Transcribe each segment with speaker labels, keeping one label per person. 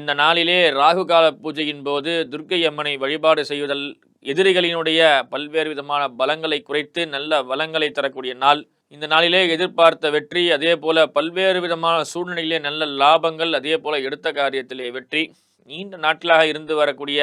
Speaker 1: இந்த நாளிலே ராகு கால பூஜையின் போது துர்க்கை அம்மனை வழிபாடு செய்வதல் எதிரிகளினுடைய பல்வேறு விதமான பலங்களை குறைத்து நல்ல வளங்களை தரக்கூடிய நாள். இந்த நாளிலே எதிர்பார்த்த வெற்றி, அதே போல பல்வேறு விதமான சூழ்நிலையிலே நல்ல லாபங்கள், அதே போல எடுத்த காரியத்திலே வெற்றி, நீண்ட நாட்களாக இருந்து வரக்கூடிய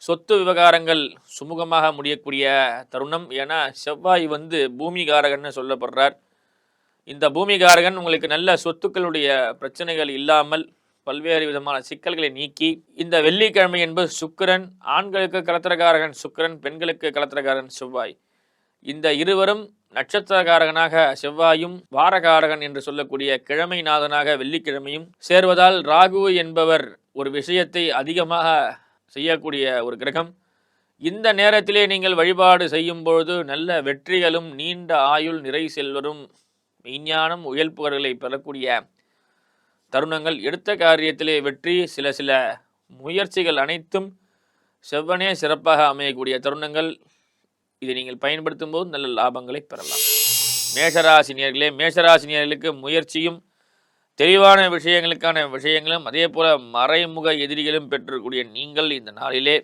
Speaker 1: சொத்து விவகாரங்கள் சுமூகமாக முடியக்கூடிய தருணம். ஏன்னா செவ்வாய் பூமிகாரகன்னு சொல்லப்படுறார். இந்த பூமிகாரகன் உங்களுக்கு நல்ல சொத்துக்களுடைய பிரச்சனைகள் இல்லாமல் பல்வேறு விதமான சிக்கல்களை நீக்கி, இந்த வெள்ளிக்கிழமை என்பது சுக்கிரன், ஆண்களுக்கு கலத்திரகாரகன் சுக்கிரன், பெண்களுக்கு கலத்திரகாரகன் செவ்வாய். இந்த இருவரும் நட்சத்திரகாரகனாக செவ்வாயும் வாரகாரகன் என்று சொல்லக்கூடிய கிழமை நாதனாக வெள்ளிக்கிழமையும் சேர்வதால் ராகு என்பவர் ஒரு விஷயத்தை அதிகமாக செய்யக்கூடிய ஒரு கிரகம். இந்த நேரத்திலே நீங்கள் வழிபாடு செய்யும் பொழுது நல்ல வெற்றிகளும் நீண்ட ஆயுள் நிறை செல்வரும் மெய்ஞானம் உயல்புகர்களை பெறக்கூடிய தருணங்கள், எடுத்த காரியத்திலே வெற்றி, சில முயற்சிகள் அனைத்தும் செவ்வனே சிறப்பாக அமையக்கூடிய தருணங்கள். இதை நீங்கள் பயன்படுத்தும் போது நல்ல லாபங்களை பெறலாம். மேஷராசினியர்களே, மேஷராசினியர்களுக்கு முயற்சியும் தெளிவான விஷயங்களும் அதே போல மறைமுக எதிரிகளும் பெற்றக்கூடிய நீங்கள் இந்த நாளிலே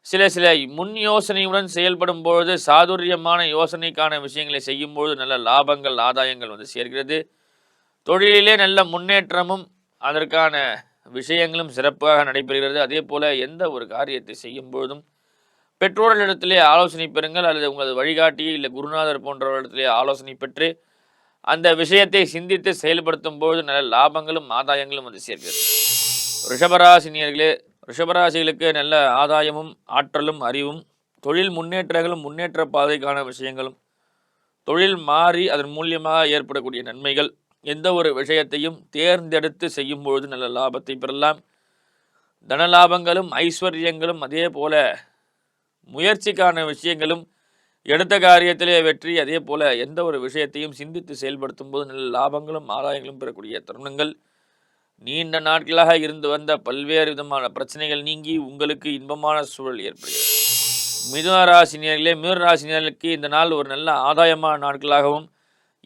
Speaker 1: சில முன் யோசனையுடன் செயல்படும் பொழுது, சாதுரியமான யோசனைக்கான விஷயங்களை செய்யும்போது நல்ல லாபங்கள் ஆதாயங்கள் சேர்கிறது. தொழிலிலே நல்ல முன்னேற்றமும் அதற்கான விஷயங்களும் சிறப்பாக நடைபெறுகிறது. அதே போல எந்த ஒரு காரியத்தை செய்யும் பொழுதும் பெற்றோர்களிடத்திலே ஆலோசனை பெறுங்கள், அல்லது உங்களது வழிகாட்டி இல்லை குருநாதர் போன்றவர்களிடத்திலே ஆலோசனை பெற்று அந்த விஷயத்தை சிந்தித்து செயல்படுத்தும் பொழுது நல்ல லாபங்களும் ஆதாயங்களும் சேர்க்கிறது. ரிஷபராசினியர்களே, ரிஷபராசிகளுக்கு நல்ல ஆதாயமும் ஆற்றலும் அறிவும், தொழில் முன்னேற்றங்களும் முன்னேற்ற பாதைக்கான விஷயங்களும், தொழில் மாறி அதன் மூலியமாக ஏற்படக்கூடிய நன்மைகள், எந்த ஒரு விஷயத்தையும் தேர்ந்தெடுத்து செய்யும் பொழுது நல்ல லாபத்தை பெறலாம். தனலாபங்களும் ஐஸ்வர்யங்களும் அதே போல முயற்சிக்கான விஷயங்களும், எடுத்த காரியத்திலே வெற்றி, அதே போல எந்த ஒரு விஷயத்தையும் சிந்தித்து செயல்படுத்தும் போது நல்ல லாபங்களும் ஆதாயங்களும் பெறக்கூடிய தருணங்கள். நீண்ட நாட்களாக இருந்து வந்த பல்வேறு விதமான பிரச்சனைகள் நீங்கி உங்களுக்கு இன்பமான சூழல் ஏற்படுகிறது. மிதுனராசினியர்களே, மிதுனராசினியர்களுக்கு இந்த நாள் ஒரு நல்ல ஆதாயமான நாட்களாகவும்,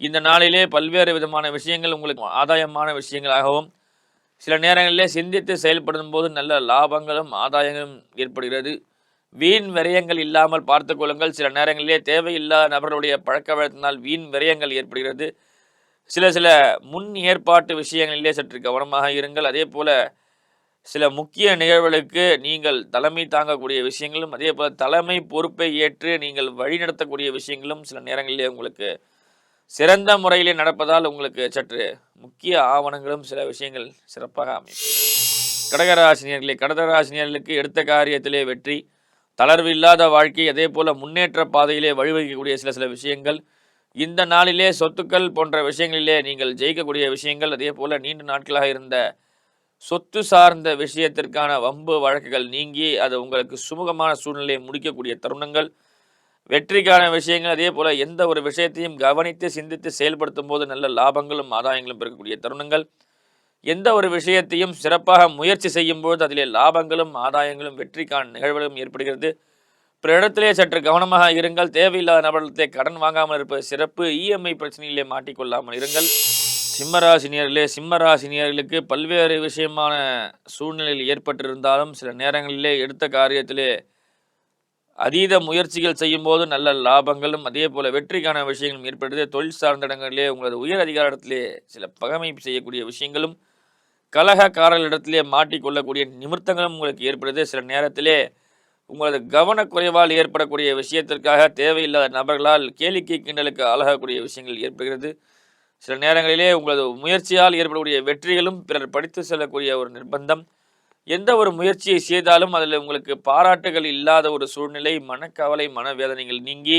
Speaker 1: இந்த நாளிலே பல்வேறு விதமான விஷயங்கள் உங்களுக்கு ஆதாயமான விஷயங்களாகவும், சில நேரங்களிலே சிந்தித்து செயல்படும் போது நல்ல லாபங்களும் ஆதாயங்களும் ஏற்படுகிறது. வீண் விரயங்கள் இல்லாமல் பார்த்து கொள்ளுங்கள். சில நேரங்களிலே தேவையில்லாத நபர்களுடைய பழக்க வழக்கத்தினால் வீண் விரயங்கள் ஏற்படுகிறது. சில முன் ஏற்பாட்டு விஷயங்களிலே சற்று கவனமாக இருங்கள். அதே போல சில முக்கிய நிகழ்வுகளுக்கு நீங்கள் தலைமை தாங்கக்கூடிய விஷயங்களும், அதே போல தலைமை பொறுப்பை ஏற்று நீங்கள் வழிநடத்தக்கூடிய விஷயங்களும் சில நேரங்களிலே உங்களுக்கு சிறந்த முறையிலே நடப்பதால் உங்களுக்கு சற்று முக்கிய ஆவணங்களும் சில விஷயங்கள் சிறப்பாக அமையும். கடகராசினியர்களே, கடகராசினியர்களுக்கு எடுத்த காரியத்திலே வெற்றி, தளர்வு இல்லாத வாழ்க்கை, அதே போல முன்னேற்ற பாதையிலே வழிவகுக்கக்கூடிய சில விஷயங்கள், இந்த நாளிலே சொத்துக்கள் போன்ற விஷயங்களிலே நீங்கள் ஜெயிக்கக்கூடிய விஷயங்கள், அதே போல நீண்ட நாட்களாக இருந்த சொத்து சார்ந்த விஷயத்திற்கான வம்பு வழக்குகள் நீங்கி அது உங்களுக்கு சுமூகமான சூழ்நிலையை முடிக்கக்கூடிய தருணங்கள், வெற்றிக்கான விஷயங்கள், அதே போல எந்த ஒரு விஷயத்தையும் கவனித்து சிந்தித்து செயல்படுத்தும் போது நல்ல லாபங்களும் ஆதாயங்களும் பெறக்கூடிய தருணங்கள், எந்த ஒரு விஷயத்தையும் சிறப்பாக முயற்சி செய்யும் போது அதிலே லாபங்களும் ஆதாயங்களும் வெற்றிக்கான நிகழ்வுகளும் ஏற்படுகிறது. பிற இடத்திலே சற்று கவனமாக இருங்கள். தேவையில்லாத நபர்களிடத்தை கடன் வாங்காமல் இருப்பது சிறப்பு. இஎம்ஐ பிரச்சனையிலே மாட்டிக்கொள்ளாமல் இருங்கள். சிம்மராசினியர்களே, சிம்மராசினியர்களுக்கு பல்வேறு விஷயமான சூழ்நிலையில் ஏற்பட்டிருந்தாலும் சில நேரங்களிலே எடுத்த காரியத்திலே அதீத முயற்சிகள் செய்யும் போது நல்ல லாபங்களும் அதே போல வெற்றிக்கான விஷயங்களும் ஏற்படுது. தொழில் சார்ந்த இடங்களிலே உங்களது உயர் அதிகாரத்திலே சில பகமை செய்யக்கூடிய விஷயங்களும், கலகக்காரர்களிடத்திலே மாட்டிக்கொள்ளக்கூடிய நிமித்தங்களும் உங்களுக்கு ஏற்படுது. சில நேரத்திலே உங்களது கவனக்குறைவால் ஏற்படக்கூடிய விஷயத்திற்காக தேவையில்லாத நபர்களால் கேளிக்கை கிண்டலுக்கு ஆளாகக்கூடிய விஷயங்கள் ஏற்படுகிறது. சில நேரங்களிலே உங்களது முயற்சியால் ஏற்படக்கூடிய வெற்றிகளும் பிறர் படித்து செல்லக்கூடிய ஒரு நிர்பந்தம், எந்த ஒரு முயற்சியை செய்தாலும் அதில் உங்களுக்கு பாராட்டுகள் இல்லாத ஒரு சூழ்நிலை, மனக்கவலை மனவேதனைகள் நீங்கி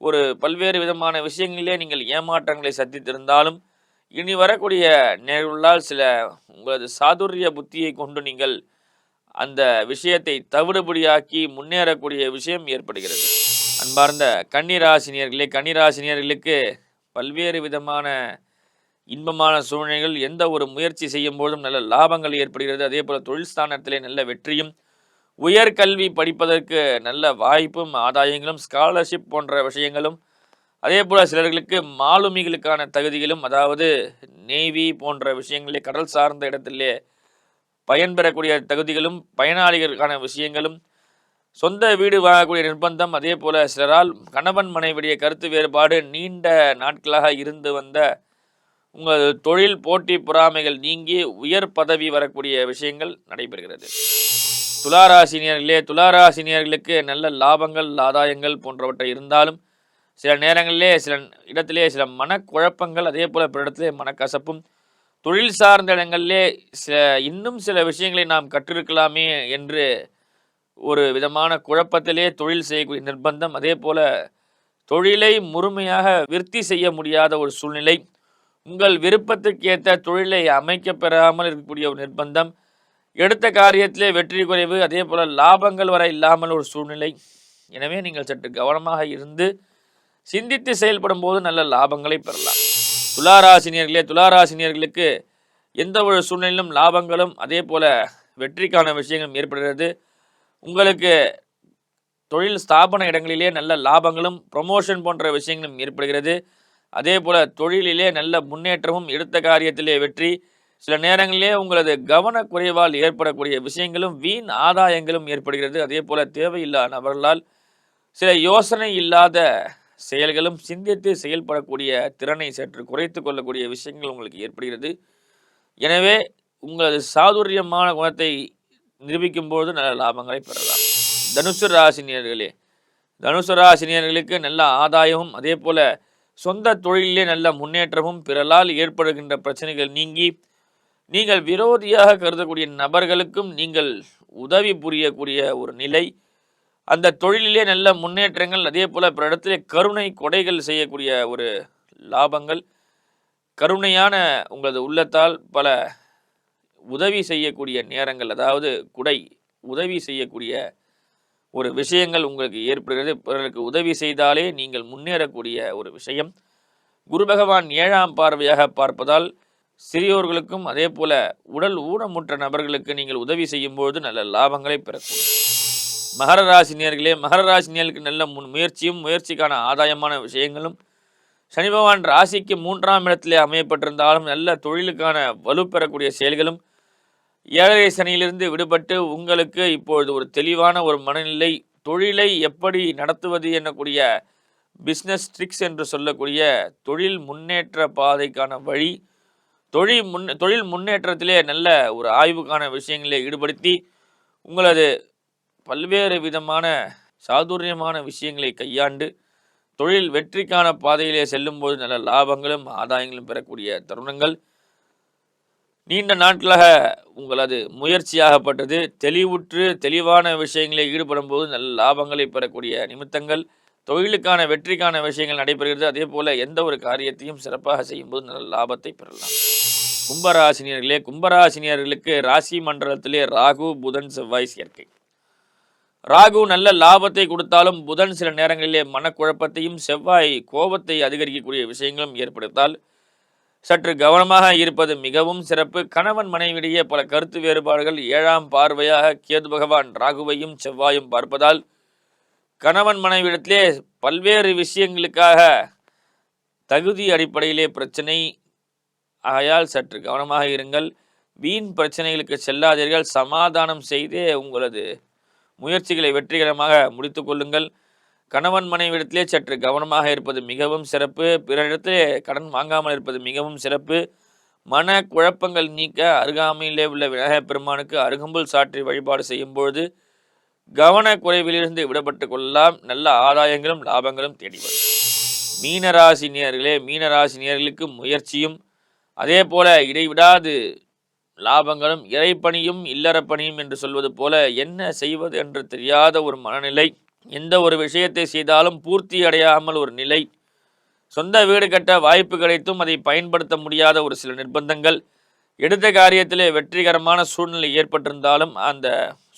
Speaker 1: ஒரு பல்வேறு விதமான விஷயங்களிலே நீங்கள் ஏமாற்றங்களை சந்தித்திருந்தாலும் இனி வரக்கூடிய நிகழ்வுகளால் சில உங்களது சாதுரிய புத்தியை கொண்டு நீங்கள் அந்த விஷயத்தை தவிடுபடியாக்கி முன்னேறக்கூடிய விஷயம் ஏற்படுகிறது. அன்பார்ந்த கன்னிராசினியர்களே, கன்னிராசினியர்களுக்கு பல்வேறு விதமான இன்பமான சூழ்நிலைகள், எந்த ஒரு முயற்சி செய்யும் போதும் நல்ல லாபங்கள் ஏற்படுகிறது. அதே போல் தொழில் ஸ்தானத்திலே நல்ல வெற்றியும், உயர்கல்வி படிப்பதற்கு நல்ல வாய்ப்பும் ஆதாயங்களும், ஸ்காலர்ஷிப் போன்ற விஷயங்களும், அதே போல் சிலர்களுக்கு மாலுமிகளுக்கான தகுதிகளும், அதாவது நேவி போன்ற விஷயங்களே கடல் சார்ந்த இடத்திலே பயன்பெறக்கூடிய தகுதிகளும், பயனாளிகளுக்கான விஷயங்களும், சொந்த வீடு வாங்கக்கூடிய நிர்பந்தம், அதே போல சிலரால் கணவன் மனைவிடைய கருத்து வேறுபாடு, நீண்ட நாட்களாக இருந்து வந்த உங்கள் தொழில் போட்டி பொறாமைகள் நீங்கி உயர் பதவி வரக்கூடிய விஷயங்கள் நடைபெறுகிறது. துளாராசினியர்களுக்கு நல்ல லாபங்கள், ஆதாயங்கள் போன்றவற்றை இருந்தாலும் சில நேரங்களிலே சில இடத்திலே சில மனக்குழப்பங்கள், அதே போல பிற இடத்திலே மனக்கசப்பும், தொழில் சார்ந்த இடங்களிலே இன்னும் சில விஷயங்களை நாம் கற்றிருக்கலாமே என்று ஒரு விதமான குழப்பத்திலே தொழில் செய்யக்கூடிய நிர்பந்தம், அதே போல தொழிலை முழுமையாக விருத்தி செய்ய முடியாத ஒரு சூழ்நிலை, உங்கள் விருப்பத்துக்கு ஏற்ற தொழிலை அமைக்க பெறாமல் இருக்கக்கூடிய ஒரு நிர்பந்தம், எடுத்த காரியத்திலே வெற்றி குறைவு, அதே போல லாபங்கள் வர இல்லாமல் ஒரு சூழ்நிலை. எனவே நீங்கள் சற்று கவனமாக இருந்து சிந்தித்து செயல்படும் போது நல்ல லாபங்களை பெறலாம். துளாராசினியர்களுக்கு எந்த ஒரு சூழ்நிலையிலும் லாபங்களும், அதே போல வெற்றிக்கான விஷயங்களும் ஏற்படுகிறது. உங்களுக்கு தொழில் ஸ்தாபன இடங்களிலே நல்ல லாபங்களும், ப்ரமோஷன் போன்ற விஷயங்களும் ஏற்படுகிறது. அதே போல தொழிலிலே நல்ல முன்னேற்றமும், எடுத்த காரியத்திலே வெற்றி, சில நேரங்களிலே உங்களது கவனக்குறைவால் ஏற்படக்கூடிய விஷயங்களும், வீண் ஆதாயங்களும் ஏற்படுகிறது. அதே போல தேவையில்லாத நபர்களால் சில யோசனை இல்லாத செயல்களும், சிந்தித்து செயல்படக்கூடிய திறனை சற்று குறைத்து கொள்ளக்கூடிய விஷயங்கள் உங்களுக்கு ஏற்படுகிறது. எனவே உங்களது சாதுரியமான குணத்தை நிரூபிக்கும் போது நல்ல லாபங்களை பெறலாம். தனுசு ராசினியர்களுக்கு நல்ல ஆதாயமும், அதே போல சொந்த தொழிலே நல்ல முன்னேற்றமும், பிறலால் ஏற்படுகின்ற பிரச்சனைகள் நீங்கி நீங்கள் விரோதியாக கருதக்கூடிய நபர்களுக்கும் நீங்கள் உதவி புரியக்கூடிய ஒரு நிலை, அந்த தொழிலிலே நல்ல முன்னேற்றங்கள், அதே போல பிற இடத்திலே கருணை கொடைகள் செய்யக்கூடிய ஒரு லாபங்கள், கருணையான உங்களது உள்ளத்தால் பல உதவி செய்யக்கூடிய நேரங்கள், அதாவது உதவி செய்யக்கூடிய ஒரு விஷயங்கள் உங்களுக்கு ஏற்படுகிறது. பிறருக்கு உதவி செய்தாலே நீங்கள் முன்னேறக்கூடிய ஒரு விஷயம். குரு பகவான் 7ஆம் பார்வையாக பார்ப்பதால் சிறியோர்களுக்கும், அதே போல உடல் ஊனமுற்ற நபர்களுக்கு நீங்கள் உதவி செய்யும் பொழுது நல்ல லாபங்களை பெறக்கூடும். மகர ராசினியர்களுக்கு நல்ல முயற்சியும், முயற்சிக்கான ஆதாயமான விஷயங்களும், சனி பகவான் ராசிக்கு 3ஆம் இடத்திலே அமையப்பட்டிருந்தாலும் நல்ல தொழிலுக்கான வலுப்பெறக்கூடிய செயல்களும், 7 சனியிலிருந்து விடுபட்டு உங்களுக்கு இப்பொழுது ஒரு தெளிவான ஒரு மனநிலை, தொழிலை எப்படி நடத்துவது என்னக்கூடிய பிஸ்னஸ் ட்ரிக்ஸ் என்று சொல்லக்கூடிய தொழில் முன்னேற்ற பாதைக்கான வழி, தொழில் முன்னேற்றத்திலே நல்ல ஒரு ஆய்வுக்கான விஷயங்களை ஈடுபடுத்தி உங்களது பல்வேறு விதமான சாதுரியமான விஷயங்களை கையாண்டு தொழில் வெற்றிக்கான பாதையிலே செல்லும்போது நல்ல லாபங்களும் ஆதாயங்களும் பெறக்கூடிய தருணங்கள். நீண்ட நாட்களாக உங்களது முயற்சியாகப்பட்டது தெளிவுற்று தெளிவான விஷயங்களை ஈடுபடும் போது நல்ல லாபங்களை பெறக்கூடிய நிமித்தங்கள், தொழிலுக்கான வெற்றிக்கான விஷயங்கள் நடைபெறுகிறது. அதே போல எந்த ஒரு காரியத்தையும் சிறப்பாக செய்யும்போது நல்ல லாபத்தை பெறலாம். கும்பராசினியர்களுக்கு ராசி மண்டலத்திலே ராகு, புதன், செவ்வாய் சேர்க்கை. ராகு நல்ல லாபத்தை கொடுத்தாலும் புதன் சில நேரங்களிலே மனக்குழப்பத்தையும், செவ்வாய் கோபத்தை அதிகரிக்கக்கூடிய விஷயங்களும் ஏற்படுத்தால் சற்று கவனமாக இருப்பது மிகவும் சிறப்பு. கணவன் மனைவியிடையே பல கருத்து வேறுபாடுகள், 7ஆம் பார்வையாக கேது பகவான் ராகுவையும் செவ்வாயும் பார்ப்பதால் கணவன் மனைவியிடத்திலே பல்வேறு விஷயங்களுக்காக தகுதி அடிப்படையிலே பிரச்சனை. ஆகையால் சற்று கவனமாக இருங்கள். வீண் பிரச்சனைகளுக்கு செல்லாதீர்கள். சமாதானம் செய்தே உங்களது முயற்சிகளை வெற்றிகரமாக முடித்து கொள்ளுங்கள். கணவன் மனைவிடத்திலே சற்று கவனமாக இருப்பது மிகவும் சிறப்பு. பிறரிடத்திலே கடன் வாங்காமல் இருப்பது மிகவும் சிறப்பு. மன குழப்பங்கள் நீக்க அருகாமையிலே உள்ள விநாயகப் பெருமானுக்கு அருகம்புல் சாற்றி வழிபாடு செய்யும் பொழுது கவனக்குறைவிலிருந்து விடுபட்டு கொள்ளலாம். நல்ல ஆதாயங்களும் லாபங்களும் தேடி வரும். மீனராசினியர்களுக்கு முயற்சியும், அதே போல இடைவிடாது லாபங்களும், இறைப்பணியும் இல்லறப்பணியும் என்று சொல்வது போல என்ன செய்வது என்று தெரியாத ஒரு மனநிலை, எந்த ஒரு விஷயத்தை செய்தாலும் பூர்த்தி அடையாமல் ஒரு நிலை, சொந்த வீடு கட்ட வாய்ப்பு கிடைத்தும் அதை பயன்படுத்த முடியாத ஒரு சில நிர்பந்தங்கள், எடுத்த காரியத்திலே வெற்றிகரமான சூழ்நிலை ஏற்பட்டிருந்தாலும் அந்த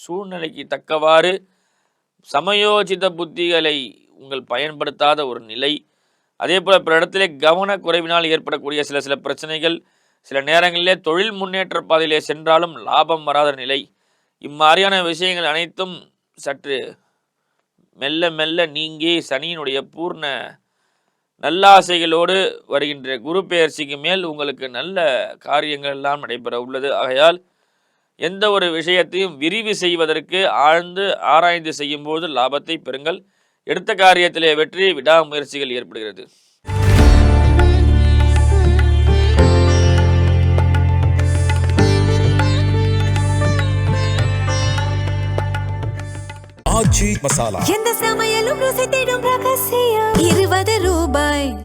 Speaker 1: சூழ்நிலைக்கு தக்கவாறு சமயோஜித புத்திகளை உங்கள் பயன்படுத்தாத ஒரு நிலை, அதே போல் பிற இடத்திலே கவனக்குறைவினால் ஏற்படக்கூடிய சில பிரச்சனைகள், சில நேரங்களிலே தொழில் முன்னேற்ற பாதையிலே சென்றாலும் லாபம் வராத நிலை, இம்மாதிரியான விஷயங்கள் அனைத்தும் சற்று மெல்ல மெல்ல நீங்கி சனியினுடைய பூர்ண நல்லாசைகளோடு வருகின்ற குரு பெயர்ச்சிக்கு மேல் உங்களுக்கு நல்ல காரியங்கள் எல்லாம் நடைபெற உள்ளது. ஆகையால் எந்த ஒரு விஷயத்தையும் விரிவு செய்வதற்கு ஆழ்ந்து ஆராய்ந்து செய்யும்போது லாபத்தை பெறுங்கள். எடுத்த காரியத்திலே வெற்றி, விடாமுயற்சிகள் ஏற்படுகிறது.
Speaker 2: ஆச்சி மசாலா, எந்த சமையலும் ருசி தேடும் ரகசியம். 20 ரூபாய்.